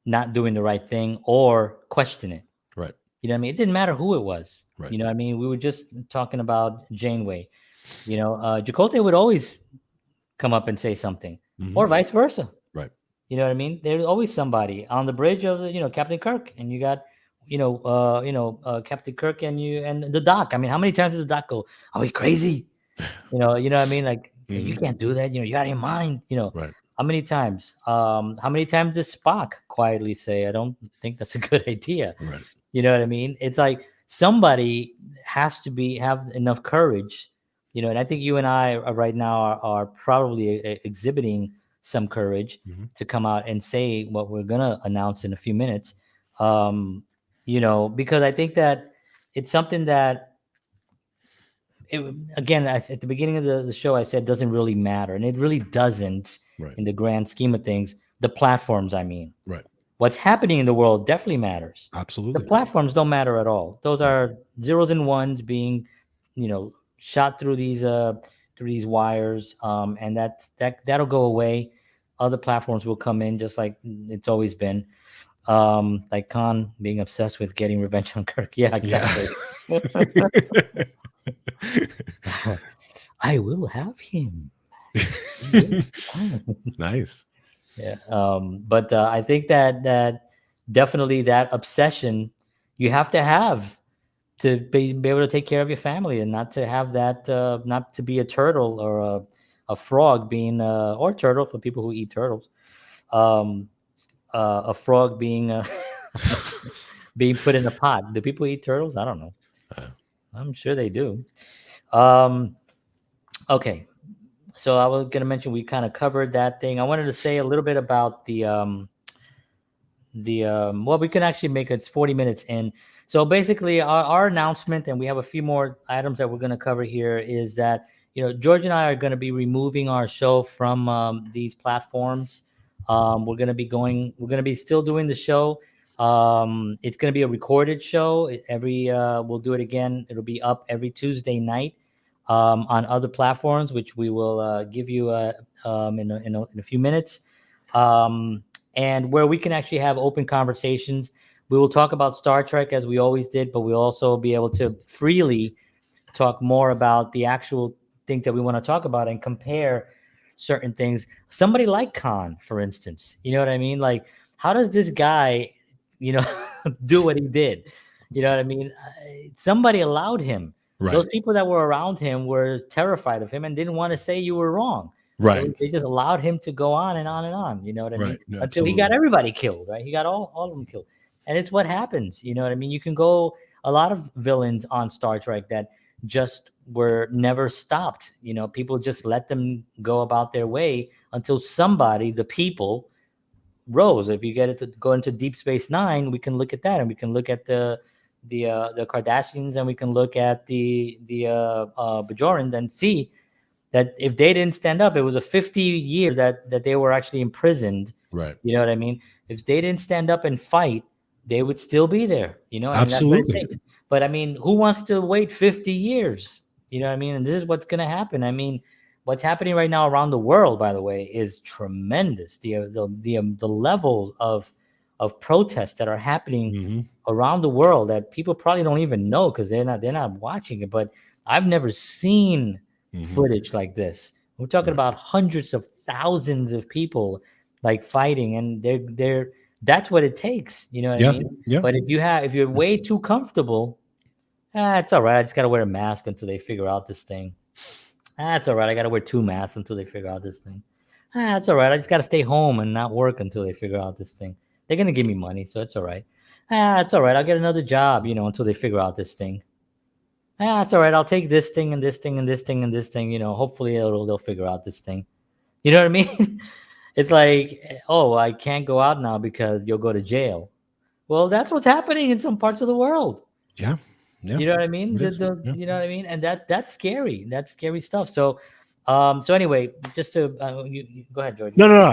not doing the right thing or question it.
Right.
You know what I mean? It didn't matter who it was.
Right.
You know what I mean? We were just talking about Janeway. Chakotay would always come up and say something, or vice versa.
Right.
You know what I mean? There's always somebody on the bridge of the, Captain Kirk, and you got, Captain Kirk and the Doc. I mean, how many times does the Doc go, "Are we crazy?" You know what I mean? Like, you can't do that. You're out of your mind.
Right.
How many times? How many times does Spock quietly say, "I don't think that's a good idea"?
Right.
You know what I mean? It's like somebody has to have enough courage, and I think you and I right now are probably exhibiting some courage to come out and say what we're gonna announce in a few minutes. Because I think that it's something that, again, at the beginning of the show, I said doesn't really matter, and it really doesn't
Right.
in the grand scheme of things. The platforms, I mean.
Right.
What's happening in the world definitely matters.
Absolutely.
The platforms don't matter at all. Those are zeros and ones being, shot through these wires, and that'll go away. Other platforms will come in, just like it's always been. Like Khan being obsessed with getting revenge on Kirk. Yeah, exactly.
Yeah.
I will have him.
Nice.
Yeah. But I think that definitely that obsession you have to have to be able to take care of your family, and not to have that, not to be a turtle or a frog being, or turtle for people who eat turtles, um, a frog being being put in a pot. Do people eat turtles? I don't know.
Uh,
I'm sure they do. Um, okay, so I was going to mention we kind of covered that thing. I wanted to say a little bit about well, we can actually make it 40 minutes in. So basically our announcement, and we have a few more items that we're going to cover here, is that, George and I are going to be removing our show from these platforms. We're going to be still doing the show. It's going to be a recorded show. We'll do it again. It'll be up every Tuesday night on other platforms, which we will give you in a few minutes. And where we can actually have open conversations. We will talk about Star Trek as we always did, but we'll also be able to freely talk more about the actual things that we want to talk about and compare certain things. Somebody like Khan, for instance, you know what I mean? Like, how does this guy, you know, do what he did? You know what I mean? Somebody allowed him. Those
right.
people that were around him were terrified of him and didn't want to say you were wrong.
Right.
They just allowed him to go on and on and on. You know what I mean?
Right. No,
Until he got
absolutely.
everybody killed, right? He got all of them killed. And it's what happens. You know what I mean? You can go a lot of villains on Star Trek that just were never stopped. People just let them go about their way until somebody, the people, rose. If you get it to go into Deep Space Nine, we can look at that, and we can look at the Kardashians, and we can look at the Bajorans, and see that if they didn't stand up, it was a 50 years that they were actually imprisoned.
Right.
You know what I mean? If they didn't stand up and fight, they would still be there. That's what it
Absolutely.
takes. But I mean, who wants to wait 50 years? You know what I mean? And this is what's going to happen. I mean, what's happening right now around the world, by the way, is tremendous. The levels of protests that are happening
Hmm.
around the world that people probably don't even know because they're not watching it. But I've never seen
Hmm.
footage like this. We're talking
Right.
about hundreds of thousands of people like fighting, and they're that's what it takes. You know what I
Yeah.
mean?
Yeah.
But if you're way too comfortable, it's all right. I just gotta wear a mask until they figure out this thing. It's all right. I gotta wear two masks until they figure out this thing. It's all right. I just gotta stay home and not work until they figure out this thing. They're gonna give me money, so it's all right. It's all right. I'll get another job, until they figure out this thing. It's all right. I'll take this thing and this thing and this thing and this thing. Hopefully they'll figure out this thing. You know what I mean? It's like, oh, I can't go out now because you'll go to jail. Well, that's what's happening in some parts of the world.
Yeah. Yeah.
You know what I mean?
It is. Yeah.
You know what I mean? And that's scary. That's scary stuff. So, so anyway, just to go ahead, George.
No, no, no.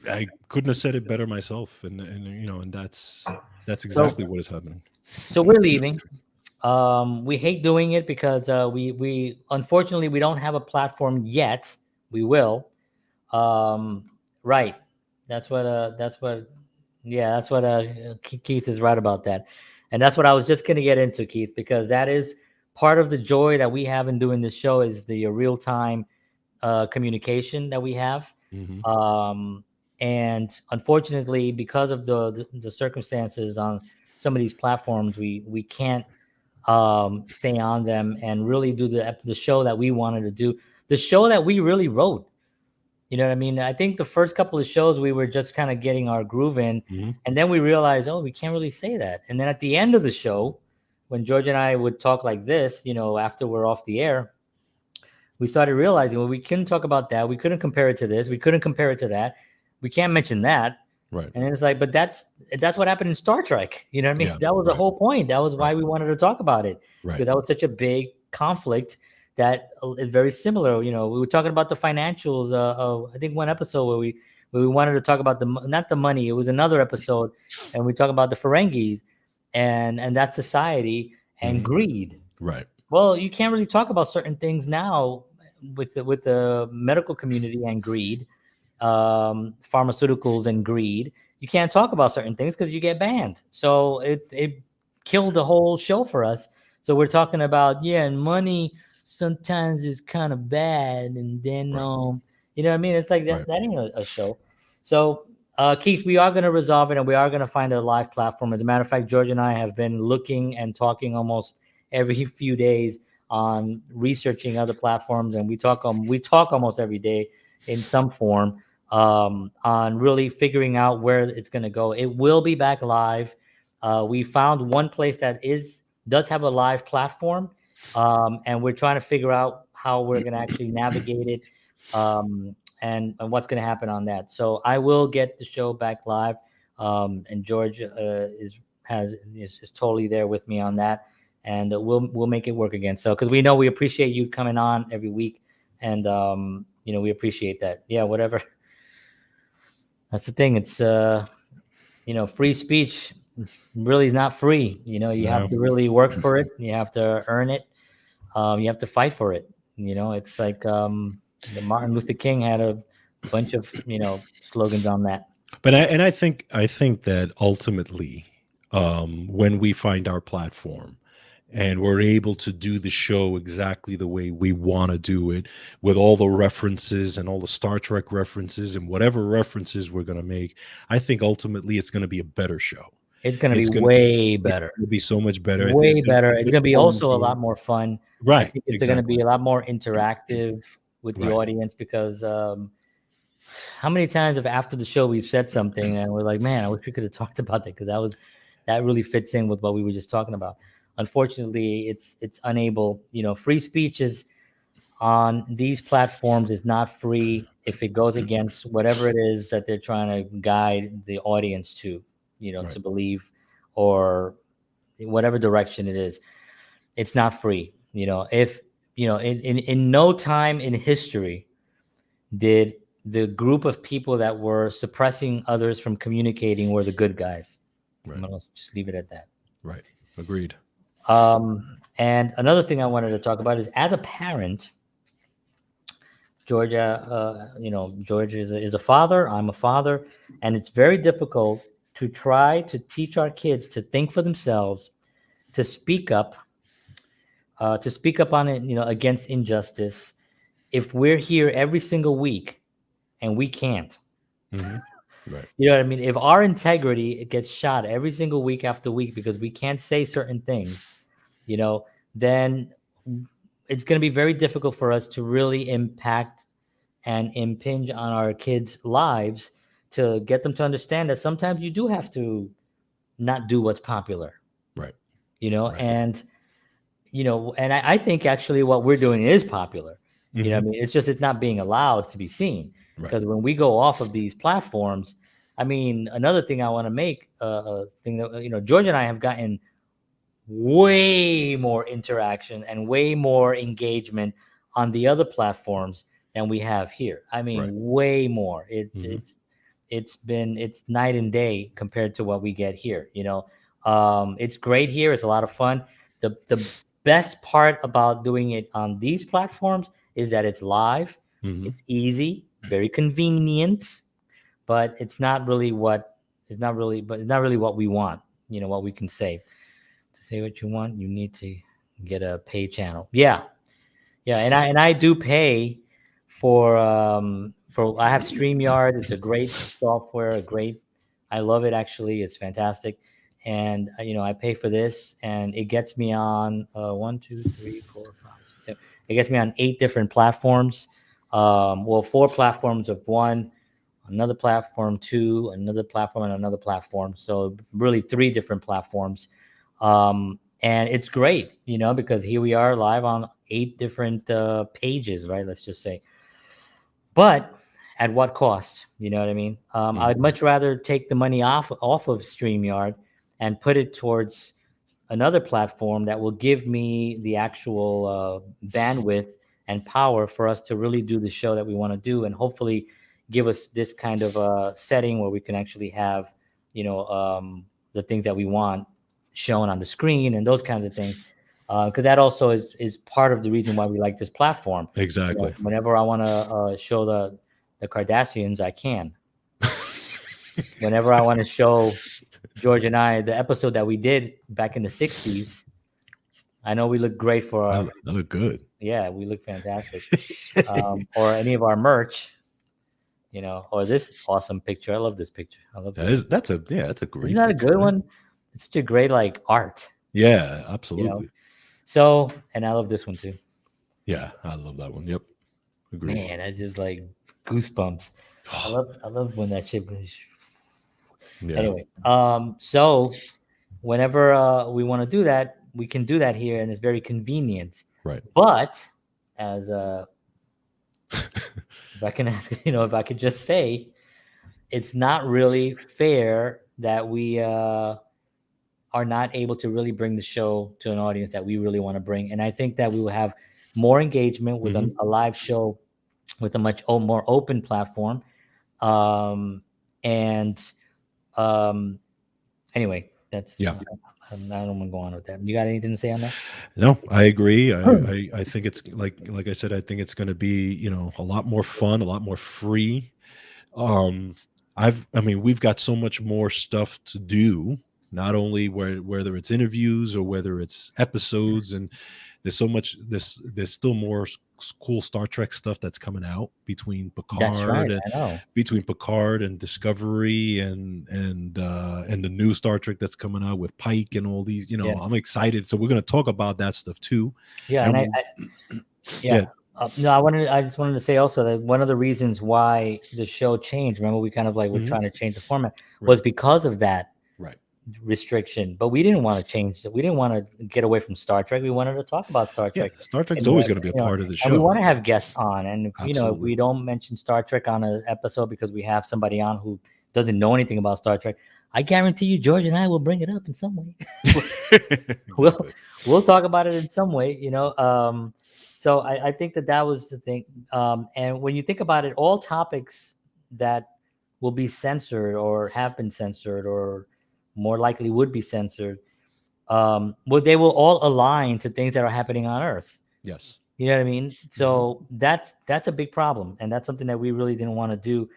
I couldn't have said it better myself, and that's
So,
exactly what is happening.
so we're leaving. We hate doing it because we unfortunately we don't have a platform yet. We will. Right. That's what yeah, that's what Keith is right about that. And that's what I was just going to get into, Keith, because that is part of the joy that we have in doing this show is the real-time communication that we have.
Hmm.
And unfortunately, because of the circumstances on some of these platforms, we can't stay on them and really do the show that we wanted to do, the show that we really wrote. You know what I mean? I think the first couple of shows we were just kind of getting our groove in,
Hmm.
and then we realized, oh, we can't really say that. And then at the end of the show, when George and I would talk like this, after we're off the air, we started realizing, well, we couldn't talk about that. We couldn't compare it to this. We couldn't compare it to that. We can't mention that.
Right.
And then it's like, but that's what happened in Star Trek. You know what I mean?
Yeah.
That was the
Right.
whole point. That was why
Right.
we wanted to talk about it,
Right.
because that was such a big conflict that is very similar. We were talking about the financials. Of, I think one episode where we wanted to talk about not the money. It was another episode, and we talk about the Ferengis and that society and
Hmm.
greed.
Right.
Well, you can't really talk about certain things now with the medical community and greed, pharmaceuticals and greed. You can't talk about certain things because you get banned. So it killed the whole show for us. So we're talking about, and money sometimes is kind of bad, and then
Right.
you know what I mean? It's like
Right.
that ain't a show. So Keith, we are going to resolve it, and we are going to find a live platform. As a matter of fact, George and I have been looking and talking almost every few days on researching other platforms, and we talk almost every day in some form on really figuring out where it's going to go. It will be back live. We found one place that does have a live platform, and we're trying to figure out how we're going to actually navigate it. And what's going to happen on that. So I will get the show back live, and George is totally there with me on that, and we'll make it work again. So because we know we appreciate you coming on every week, and we appreciate that. Yeah, whatever. That's the thing. It's free speech. It's really not free. You have to really work for it. You have to earn it. You have to fight for it. It's like the Martin Luther King had a bunch of slogans on that.
But I think that ultimately, when we find our platform and we're able to do the show exactly the way we want to do it, with all the references and all the Star Trek references and whatever references we're going to make, I think ultimately it's going to be a better show.
It's going to be way better.
It's going to be so much better.
Way better. It's going to be also a lot more fun.
Right.
I think it's going to be a lot more interactive with the audience, because how many times after the show we've said something and we're like, man, I wish we could have talked about that, because that really fits in with what we were just talking about. Unfortunately, it's unable. Free speech is on these platforms is not free if it goes against whatever it is that they're trying to guide the audience to, to believe, or whatever direction it is. It's not free. If in no time in history did the group of people that were suppressing others from communicating were the good guys.
Right.
I'm gonna just leave it at that.
Right. Agreed.
And another thing I wanted to talk about is, as a parent, George is a father. I'm a father, and it's very difficult to try to teach our kids to think for themselves, to speak up on it, against injustice, if we're here every single week and we can't.
Mm-hmm. Right.
You know what I mean? If our integrity gets shot every single week after week because we can't say certain things, then it's going to be very difficult for us to really impact and impinge on our kids' lives, to get them to understand that sometimes you do have to not do what's popular.
Right.
Right. And I think actually what we're doing is popular.
Mm-hmm.
I mean, it's not being allowed to be seen.
Right.
Because when we go off of these platforms, I mean, another thing I want to make thing that George and I have gotten way more interaction and way more engagement on the other platforms than we have here. I mean, way more. It's night and day compared to what we get here. It's great here. It's a lot of fun. The best part about doing it on these platforms is that it's live.
Mm-hmm.
It's easy, very convenient, but it's not really what we want. What we can say. To say what you want, you need to get a pay channel. Yeah, and I do pay for I have StreamYard. It's a great software, I love it, actually. It's fantastic. And I pay for this, and it gets me on 1, 2, 3, 4, 5, 6, 7. It gets me on 8 different platforms. 4 platforms of one, another platform 2, another platform, and another platform. So really 3 different platforms. And it's great, because here we are live on 8 different pages, right? Let's just say. But at what cost? You know what I mean? I'd much rather take the money off of StreamYard and put it towards another platform that will give me the actual bandwidth and power for us to really do the show that we want to do, and hopefully give us this kind of setting where we can actually have, the things that we want shown on the screen and those kinds of things. Because that also is part of the reason why we like this platform.
Exactly.
Whenever I want to show the Kardashians, I can. Whenever I want to show George and I the episode that we did back in the 60s, I know we look great for our...
I look good.
Yeah, we look fantastic. Or any of our merch. or this awesome picture. I love this picture. I love this.
That's a
Isn't
great
that a
picture,
good
right?
one? It's such a great like art,
Yeah,
you know.
absolutely.
So, and I love this one too.
Yeah, I love that one. Yep, agreed.
Man, I just like goosebumps. I love when that shit was.
Yeah,
Anyway, so whenever we want to do that, we can do that here, and it's very convenient.
right.
But as if I can ask, if I could just say, it's not really fair that we are not able to really bring the show to an audience that we really want to bring. And I think that we will have more engagement with
Hmm.
a live show with a much more open platform. And anyway, that's
Yeah.
I don't want to go on with that. You got anything to say on that?
No, I agree. I think it's like I said, I think it's going to be, a lot more fun, a lot more free. Um, I mean, we've got so much more stuff to do, not only whether it's interviews or whether it's episodes, and there's so much. There's still more cool Star Trek stuff that's coming out
That's right. I know.
Between Picard and Discovery, and the new Star Trek that's coming out with Pike and all these.
Yeah.
I'm excited. So we're going to talk about that stuff too.
Yeah. And
And
yeah.
yeah,
No, I just wanted to say also that one of the reasons why the show changed, remember we kind of like were
mhm,
trying to change the format,
right,
was because of that
right.
restriction. But we didn't want to change it. We didn't want to get away from Star Trek. We wanted to talk about Star
Yeah,
Trek,
Star Trek's
and we
always
have,
going to be a part of the
and we
show.
want to have guests on. And if
Absolutely.
we don't mention Star Trek on an episode because we have somebody on who doesn't know anything about Star Trek, I guarantee you, George and I will bring it up in some way. we'll
Exactly.
we'll talk about it in some way. So I think that was the thing. And when you think about it, all topics that will be censored or have been censored or more likely would be censored, well, they will all align to things that are happening on Earth.
Yes.
You know what I mean?
Mhm.
So that's a big problem, and that's something that we really didn't want to do.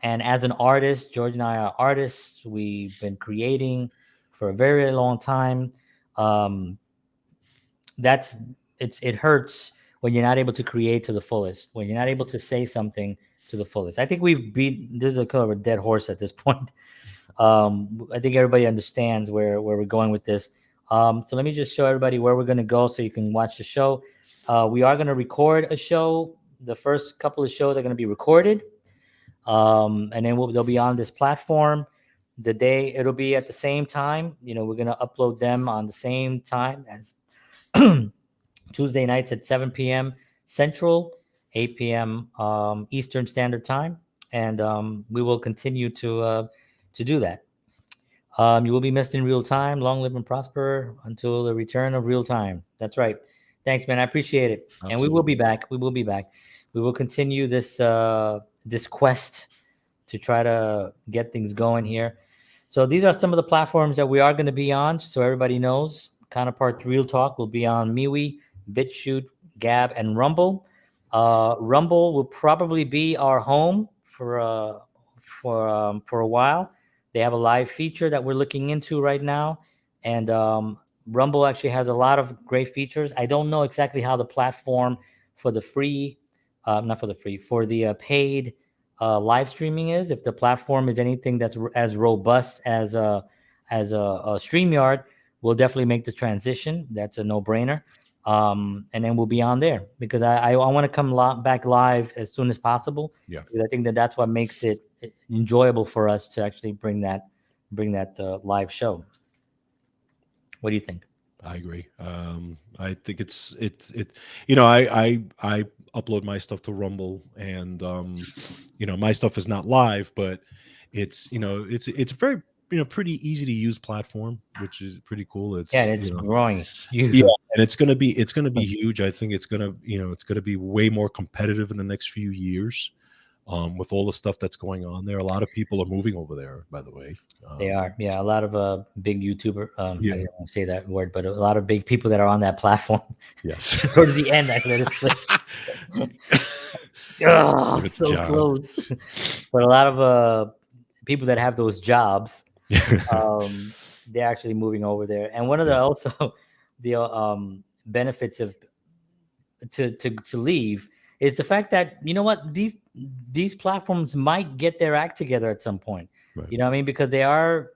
And as an artist, George and I are artists. We've been creating for a very, very long time. Um, that's it hurts when you're not able to create to the fullest, when you're not able to say something to the fullest. I think we've beat this is a kind of a dead horse at this point. I think everybody understands where we're going with this. So let me just show everybody where we're going to go so you can watch the show. We are going to record a show. The first couple of shows are going to be recorded, and then they'll be on this platform. The day it'll be at the same time. We're going to upload them on the same time as Tuesday nights at 7 p.m. Central, 8 p.m. Eastern Standard Time, and we will continue to do that. You will be missed in real time. Long live and prosper until the return of real time. That's right. Thanks, man. I appreciate it. And we will be
Absolutely.
back. We will be back. We will continue this quest to try to get things going here. So these are some of the platforms that we are going to be on. So everybody knows, Counterparts Real Talk will be on MeWe, BitChute, Gab, and Rumble. Rumble will probably be our home for a while. They have a live feature that we're looking into right now, and Rumble actually has a lot of great features. I don't know exactly how the platform for the free, not for the free, for the paid live streaming is. If the platform is anything that's as robust as a StreamYard, we'll definitely make the transition. That's a no-brainer. And then we'll be on there because I want to come back live as soon as possible,
Yeah,
because I think that's what makes it enjoyable for us to actually bring that live show. What do you think?
I agree. I think it. I upload my stuff to Rumble, and my stuff is not live, but it's very pretty easy to use platform, which is pretty cool.
Yeah,
It's
and it's growing
Yeah,
huge.
and it's gonna be huge. I think it's gonna be way more competitive in the next few years. With all the stuff that's going on there, a lot of people are moving over there. By the way,
They are, yeah, a lot of big YouTuber. I
yeah,
didn't want to say that word, but a lot of big people that are on that platform.
yes,
Towards the end, I let it slip. Oh,
if it's a
so
job.
close. But a lot of people that have those jobs, um, they're actually moving over there. And one of the
Yeah,
also the benefits of to leave is the fact that, you know what, these platforms might get their act together at some point.
Right.
You know what I mean? Because they are,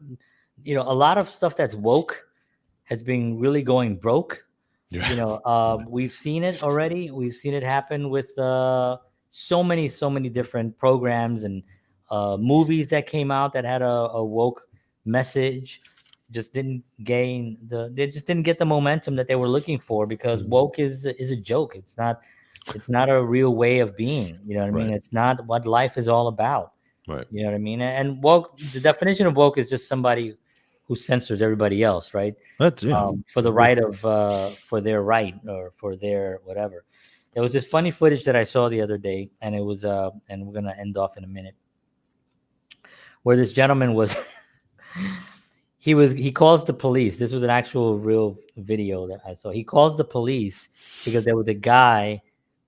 a lot of stuff that's woke has been really going broke.
Yeah. Right.
We've seen it already. We've seen it happen with so many different programs and movies that came out that had a woke message. Just didn't gain they just didn't get the momentum that they were looking for, because
Mhm.
woke is a joke. It's not a real way of being. You know what I mean?
Right.
It's not what life is all about.
Right.
You know what I mean? And woke, the definition of woke is just somebody who censors everybody else, right?
That's yeah.
For
I
the
agree.
right of for their right, or for their whatever. There was this funny footage that I saw the other day, and it was and we're gonna end off in a minute, where this gentleman was he calls the police. This was an actual real video that I saw. He calls the police because there was a guy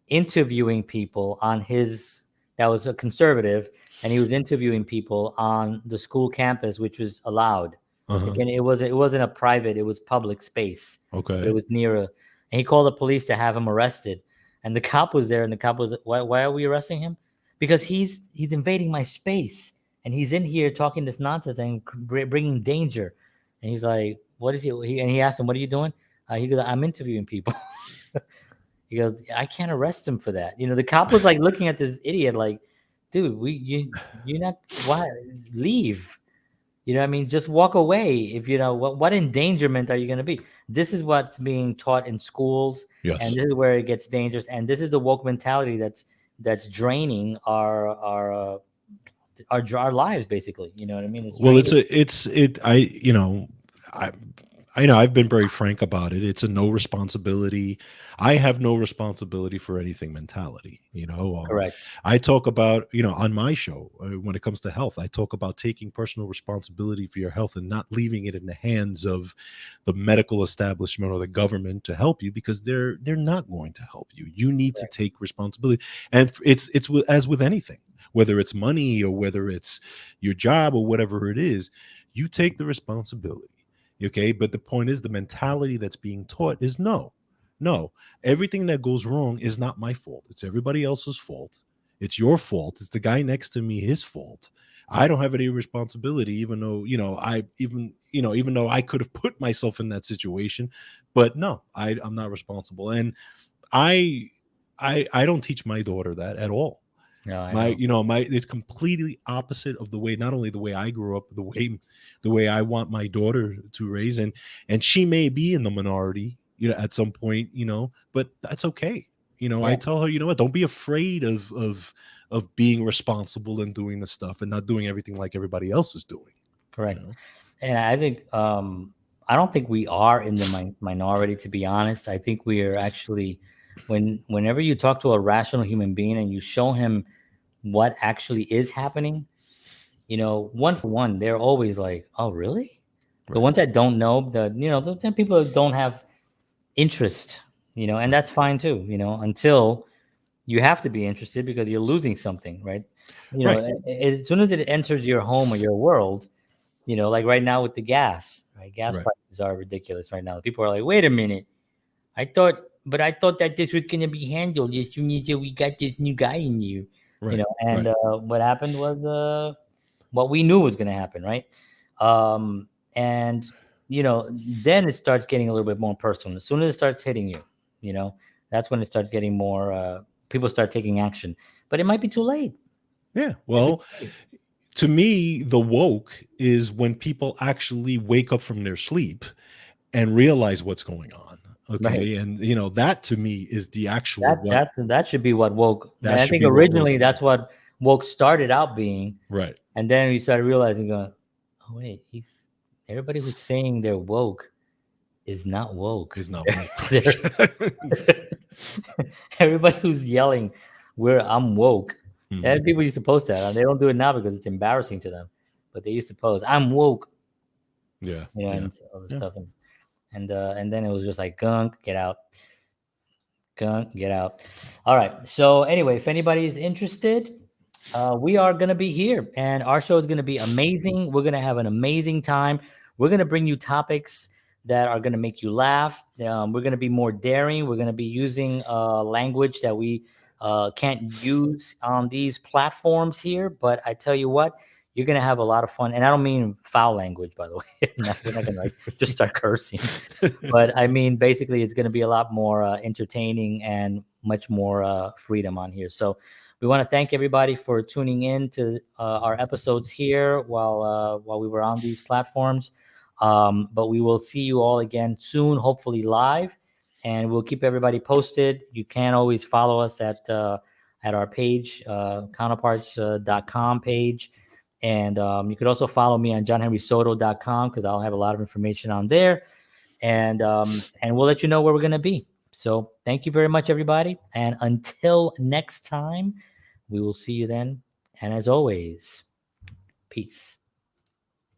interviewing people on his that was a conservative, and he was interviewing people on the school campus, which was allowed.
Uh-huh.
Again, it wasn't a private, it was public space, but it
Okay.
was near a, and he called the police to have him arrested. And the cop was there, and the cop was, why are we arresting him? Because he's invading my space, and he's in here talking this nonsense and bringing danger. And he's like, what is and he asked him, what are you doing? He goes, I'm interviewing people. He goes, I can't arrest him for that. The cop was like looking at this idiot like, dude, you're not, why, leave. You know what I mean? Just walk away. If you know what endangerment are you going to be? This is what's being taught in schools, and
Yes.
this is where it gets dangerous. And this is the woke mentality that's draining our lives, basically. You know what I mean? It's
Well,
draining.
I I know I've been very frank about it. It's a no responsibility. I have no responsibility for anything mentality.
Correct.
I talk about, on my show, when it comes to health, I talk about taking personal responsibility for your health and not leaving it in the hands of the medical establishment or the government to help you, because they're not going to help you. You need to
Correct.
take responsibility, and as with anything, whether it's money or whether it's your job or whatever it is, you take the responsibility. Okay. But the point is, the mentality that's being taught is no, no, everything that goes wrong is not my fault. It's everybody else's fault. It's your fault. It's the guy next to me, his fault. I don't have any responsibility, even though, even though I could have put myself in that situation. But no, I'm not responsible. And I, I don't teach my daughter that at all.
No, I
My
know.
you know my It's completely opposite of the way, not only the way I grew up, the way I want my daughter to raise. And she may be in the minority, at some point, but that's okay. I
Yeah.
tell her, what, don't be afraid of being responsible and doing the stuff and not doing everything like everybody else is doing you
Correct.
know
And I think I don't think we are in the minority, to be honest. I think we are actually, whenever you talk to a rational human being and you show him what actually is happening, one for one, they're always like, "Oh, really?" The
Right.
ones that don't know, the people that don't have interest, and
Right.
that's fine too, until you have to be interested because you're losing something, right?
Right.
As soon as it enters your home or your world, like right now with the gas, right? Gas
Right.
prices are ridiculous right now. People are like, wait a minute. I thought that this was going to be handled as soon as we got this new guy in you,
Right.
and
Right.
what happened was what we knew was going to happen, right? And, then it starts getting a little bit more personal. As soon as it starts hitting you, you know, that's when it starts getting more, people start taking action, but it might be too late.
Yeah.
Might be
Well,
too late.
to me, the woke is when people actually wake up from their sleep and realize what's going on.
Right.
Okay. And that to me is the actual
That
what
that that should be what woke.
that
And I
should
think
be what woke
originally
is.
that's what woke started out being,
Right.
and then we started realizing, going, "Oh wait, he's everybody who's saying they're woke is not woke.
Is not woke.
They're, everybody who's yelling, "Where I'm woke," and
Mhm.
people used to post that, and they don't do it now because it's embarrassing to them. But they used to post, "I'm woke,"
Yeah. Yeah.
and all this
Yeah.
stuff, and then it was just like, "Gunk, get out." Get out. All right. So anyway, if anybody's interested, we are going to be here, and our show is going to be amazing. We're going to have an amazing time. We're going to bring you topics that are going to make you laugh. We're going to be more daring. We're going to be using language that we can't use on these platforms here. But I tell you what, you're gonna have a lot of fun, and I don't mean foul language, by the way. No, we're not gonna like just start cursing, but I mean basically it's gonna be a lot more entertaining and much more freedom on here. So we want to thank everybody for tuning in to our episodes here while we were on these platforms. But we will see you all again soon, hopefully live, and we'll keep everybody posted. You can always follow us at our page, counterparts.com page. And you could also follow me on johnhenrysoto.com because I'll have a lot of information on there. And we'll let you know where we're going to be. So thank you very much, everybody. And until next time, we will see you then. And as always, peace.